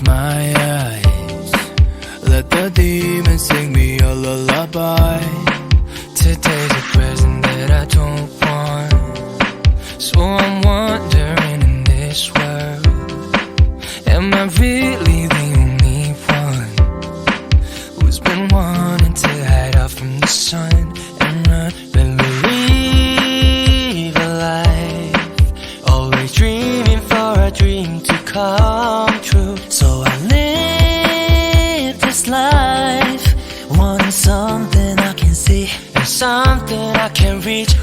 my eyes, let the demons sing me a lullaby. Today's a present that I don't want, so I'm wondering in this world, am I really the only one who's been wanting to hide out from the sun and run? Live a life, always dreaming for a dream to come true. So I live this life, wanting something I can see and something I can reach.